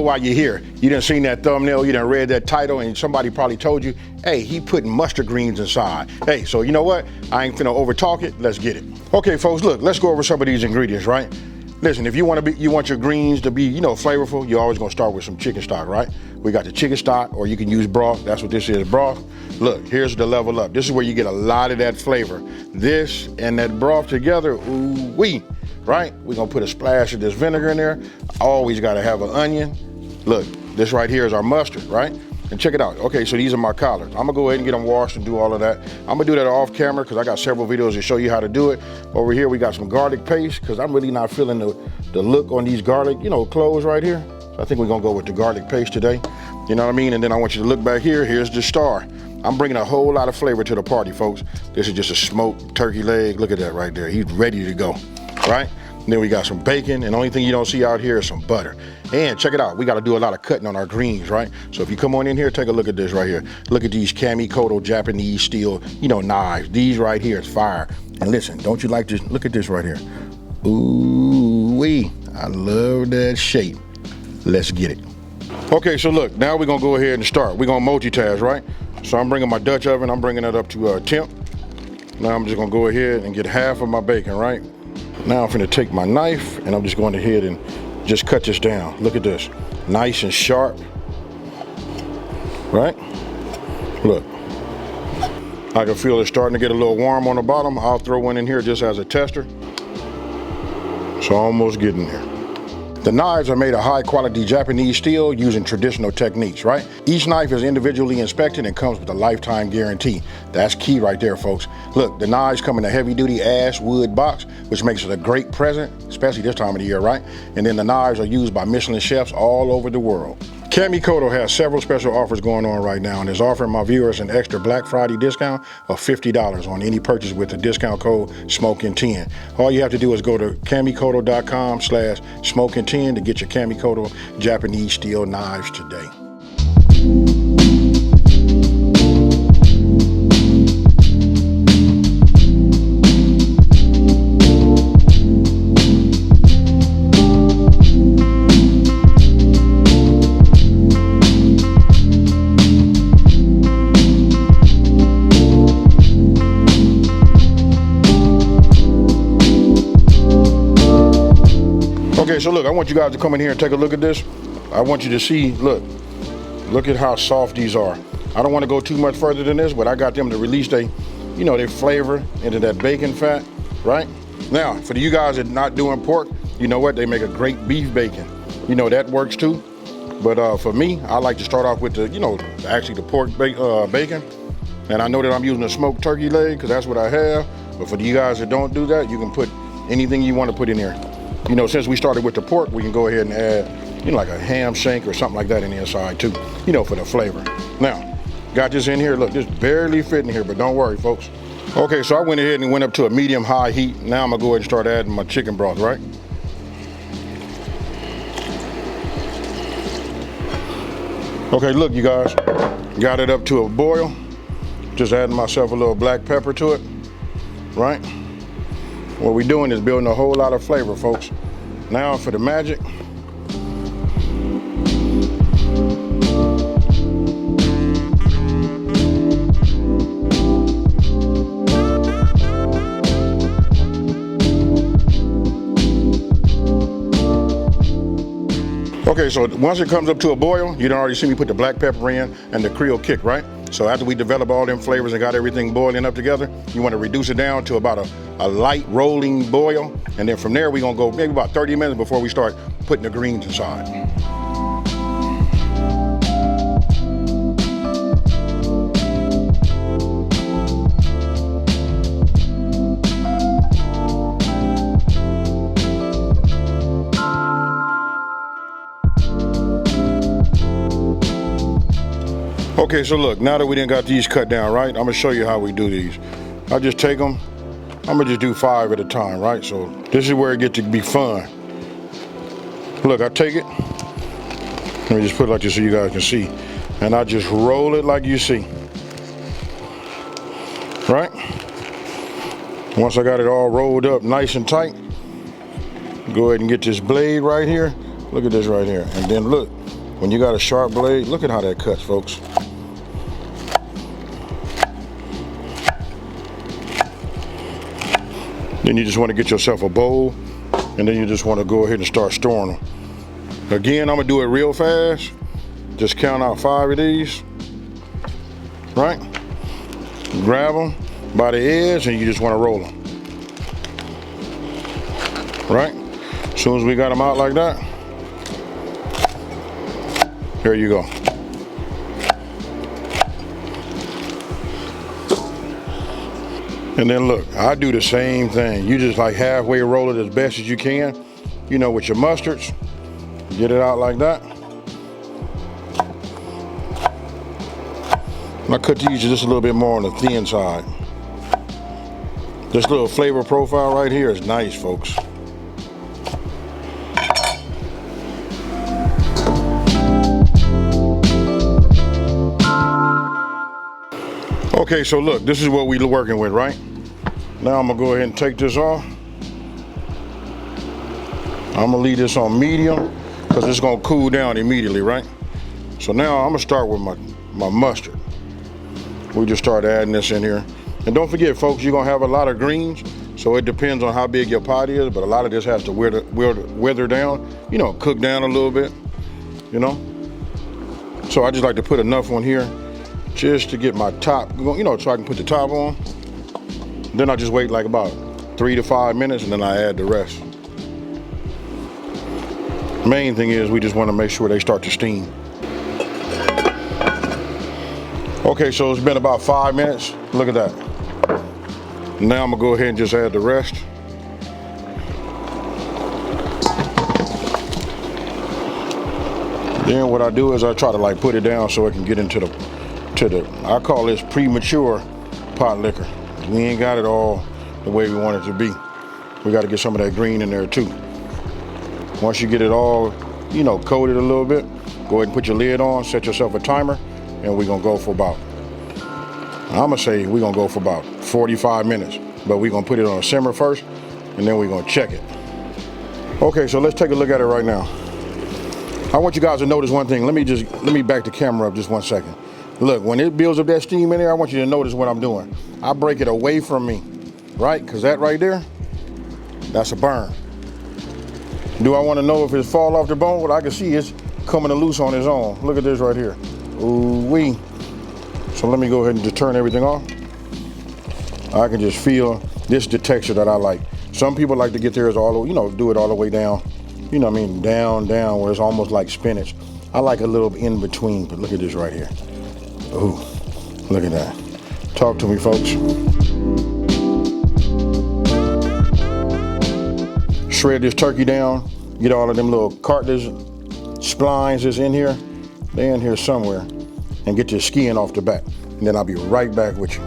why you're here. You done seen that thumbnail, you done read that title, and somebody probably told you, hey, he putting mustard greens inside. Hey, so you know what? I ain't finna over talk it, let's get it. Okay, folks, look, let's go over some of these ingredients, right? Listen, if you want your greens to be, flavorful, you're always gonna start with some chicken stock, right? We got the chicken stock, or you can use broth. That's what this is, broth. Look, here's the level up. This is where you get a lot of that flavor. This and that broth together, ooh-wee, right? We're gonna put a splash of this vinegar in there. Always gotta have an onion. Look, this right here is our mustard, right? And check it out. Okay, so these are my collards. I'm gonna go ahead and get them washed and do all of that. I'm gonna do that off camera because I got several videos to show you how to do it. Over here, we got some garlic paste because I'm really not feeling the look on these garlic, cloves right here. So I think we're gonna go with the garlic paste today. You know what I mean? And then I want you to look back here. Here's the star. I'm bringing a whole lot of flavor to the party, folks. This is just a smoked turkey leg. Look at that right there. He's ready to go, right? And then we got some bacon, and the only thing you don't see out here is some butter. And check it out, we gotta do a lot of cutting on our greens, right? So if you come on in here, take a look at this right here. Look at these Kamikoto Japanese steel, knives. These right here is fire. And listen, don't you like this? Look at this right here. Ooh-wee, I love that shape. Let's get it. Okay, so look, now we're gonna go ahead and start. We're gonna multitask, right? So I'm bringing my Dutch oven, I'm bringing it up to temp. Now I'm just gonna go ahead and get half of my bacon, right? Now I'm gonna take my knife and I'm just going ahead and just cut this down. Look at this, nice and sharp, right? Look, I can feel it starting to get a little warm on the bottom. I'll throw one in here just as a tester. So almost getting there. The knives are made of high quality Japanese steel using traditional techniques, right? Each knife is individually inspected and comes with a lifetime guarantee. That's key right there, folks. Look, the knives come in a heavy duty ash wood box, which makes it a great present, especially this time of the year, right? And then the knives are used by Michelin chefs all over the world. Kamikoto has several special offers going on right now and is offering my viewers an extra Black Friday discount of $50 on any purchase with the discount code SMOKIN10. All you have to do is go to kamikoto.com/SMOKIN10 to get your Kamikoto Japanese steel knives today. Okay, so look, I want you guys to come in here and take a look at this. I want you to see, look at how soft these are. I don't want to go too much further than this, but I got them to release their flavor into that bacon fat, right? Now, for you guys that are not doing pork, you know what? They make a great beef bacon. That works too. But for me, I like to start off with the, actually the pork bacon. And I know that I'm using a smoked turkey leg because that's what I have. But for you guys that don't do that, you can put anything you want to put in there. Since we started with the pork, we can go ahead and add, like a ham shank or something like that in the inside too, for the flavor. Now, got this in here. Look, this barely fit in here, but don't worry, folks. Okay, so I went ahead and went up to a medium-high heat. Now I'm gonna go ahead and start adding my chicken broth, right? Okay, look, you guys, got it up to a boil. Just adding myself a little black pepper to it, right? What we're doing is building a whole lot of flavor, folks. Now for the magic. Okay, so once it comes up to a boil, you done already see me put the black pepper in and the Creole kick, right? So after we develop all them flavors and got everything boiling up together, you want to reduce it down to about a light rolling boil. And then from there, we're gonna go maybe about 30 minutes before we start putting the greens inside. Okay, so look, now that we done got these cut down, right? I'm gonna show you how we do these. I just take them, I'm gonna just do 5 at a time, right? So this is where it gets to be fun. Look, I take it, let me just put it like this so you guys can see. And I just roll it like you see, right? Once I got it all rolled up nice and tight, go ahead and get this blade right here. Look at this right here. And then look, when you got a sharp blade, look at how that cuts, folks. Then you just want to get yourself a bowl, and then you just want to go ahead and start storing them. Again, I'm gonna do it real fast. Just count out 5 of these, right? Grab them by the edge, and you just want to roll them, right? As soon as we got them out like that, here you go. And then look, I do the same thing. You just like halfway roll it as best as you can, you know, with your mustards. Get it out like that. I cut these just a little bit more on the thin side. This little flavor profile right here is nice, folks. Okay, so look, this is what we're working with, right? Now I'm gonna go ahead and take this off. I'm gonna leave this on medium because it's gonna cool down immediately, right? So now I'm gonna start with my mustard. We just start adding this in here. And don't forget, folks, you're gonna have a lot of greens, so it depends on how big your pot is, but a lot of this has to wither down, you know, cook down a little bit, you know? So I just like to put enough on here just to get my top, you know, so I can put the top on. Then I just wait like about 3 to 5 minutes, and then I add the rest. Main thing is we just want to make sure they start to steam. Okay, so it's been about 5 minutes. Look at that. Now I'm gonna go ahead and just add the rest. Then what I do is I try to like put it down so it can get into the I call this premature pot liquor. We ain't got it all the way we want it to be. We got to get some of that green in there too. Once you get it all, you know, coated a little bit, go ahead and put your lid on, set yourself a timer, and we're gonna go for about, I'm gonna say we're gonna go for about 45 minutes, but we're gonna put it on a simmer first, and then we're gonna check it. Okay, so let's take a look at it right now. I want you guys to notice one thing. Let me back the camera up just 1 second. Look, when it builds up that steam in there, I want you to notice what I'm doing. I break it away from me, right? Because that right there, that's a burn. Do I want to know if it fall off the bone? Well, I can see it's coming loose on its own. Look at this right here. Ooh-wee. So let me go ahead and just turn everything off. I can just feel this is the texture that I like. Some people like to get theirs all, you know, do it all the way down. You know what I mean? Down, where it's almost like spinach. I like a little in between, but look at this right here. Ooh, look at that. Talk to me, folks. Shred this turkey down. Get all of them little cartilage splines that's in here. They're in here somewhere. And get your skin off the back. And then I'll be right back with you.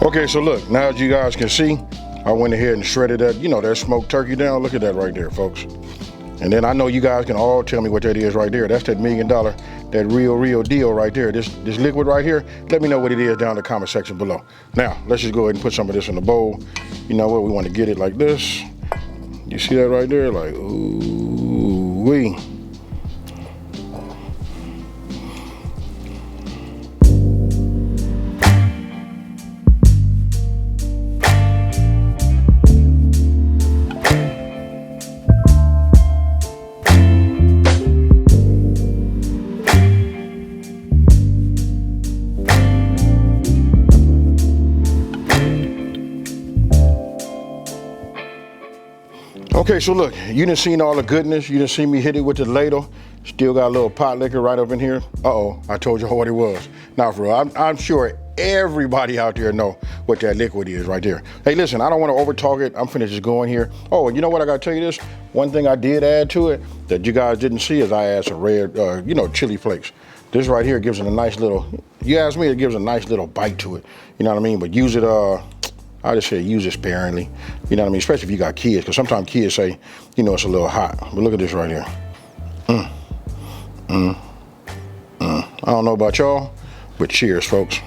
Okay, so look, now as you guys can see, I went ahead and shredded that, you know, that smoked turkey down. Look at that right there, folks. And then I know you guys can all tell me what that is right there. That's that $1 million, that real deal right there. This liquid right here, let me know what it is down in the comment section below. Now, let's just go ahead and put some of this in the bowl. You know what, we want to get it like this. You see that right there? Like, ooh-wee. Okay, so look, you done seen all the goodness. You done seen me hit it with the ladle. Still got a little pot liquor right up in here. Uh-oh, I told you what it was. Now, for real, I'm sure everybody out there know what that liquid is right there. Hey, listen, I don't want to over talk it. I'm finna just go in here. Oh, and you know what? I gotta tell you this. One thing I did add to it that you guys didn't see is I add some red, you know, chili flakes. This right here gives it a nice little, you ask me, it gives a nice little bite to it. You know what I mean? But use it, I just say use it sparingly. You know what I mean? Especially if you got kids, because sometimes kids say, you know, it's a little hot. But look at this right here. I don't know about y'all, but cheers, folks.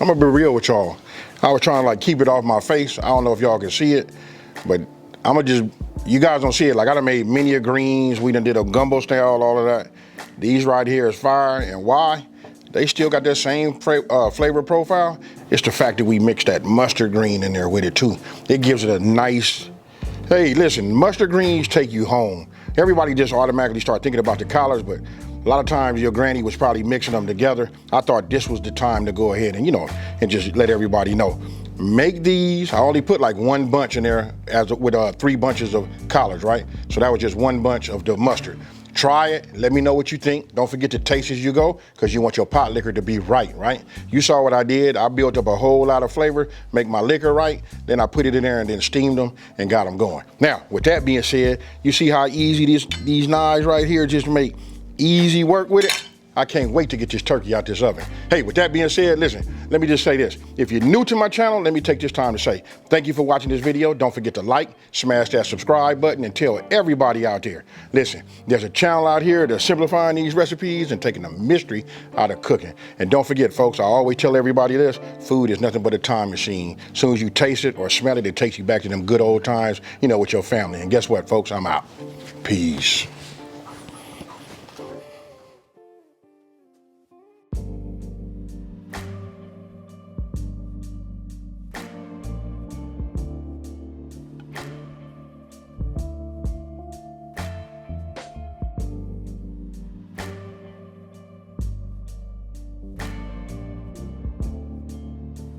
I'm gonna be real with y'all. I was trying to like keep it off my face. I don't know if y'all can see it, but I'm gonna just, you guys don't see it. Like I done made many greens. We done did a gumbo style, all of that. These right here is fire, and why? They still got that same flavor profile. It's the fact that we mixed that mustard green in there with it too. It gives it a nice, hey, listen, mustard greens take you home. Everybody just automatically start thinking about the collards, but a lot of times your granny was probably mixing them together. I thought this was the time to go ahead and, you know, and just let everybody know. Make these, I only put like one bunch in there with 3 bunches of collards, right? So that was just 1 bunch of the mustard. Try it, let me know what you think. Don't forget to taste as you go, because you want your pot liquor to be right? You saw what I did. I built up a whole lot of flavor, make my liquor right, then I put it in there and then steamed them and got them going. Now, with that being said, you see how easy these knives right here just make easy work with it? I can't wait to get this turkey out this oven. Hey, with that being said, listen, let me just say this. If you're new to my channel, let me take this time to say thank you for watching this video. Don't forget to like, smash that subscribe button, and tell everybody out there. Listen, there's a channel out here that's simplifying these recipes and taking the mystery out of cooking. And don't forget, folks, I always tell everybody this, food is nothing but a time machine. As soon as you taste it or smell it, it takes you back to them good old times, you know, with your family. And guess what, folks? I'm out. Peace.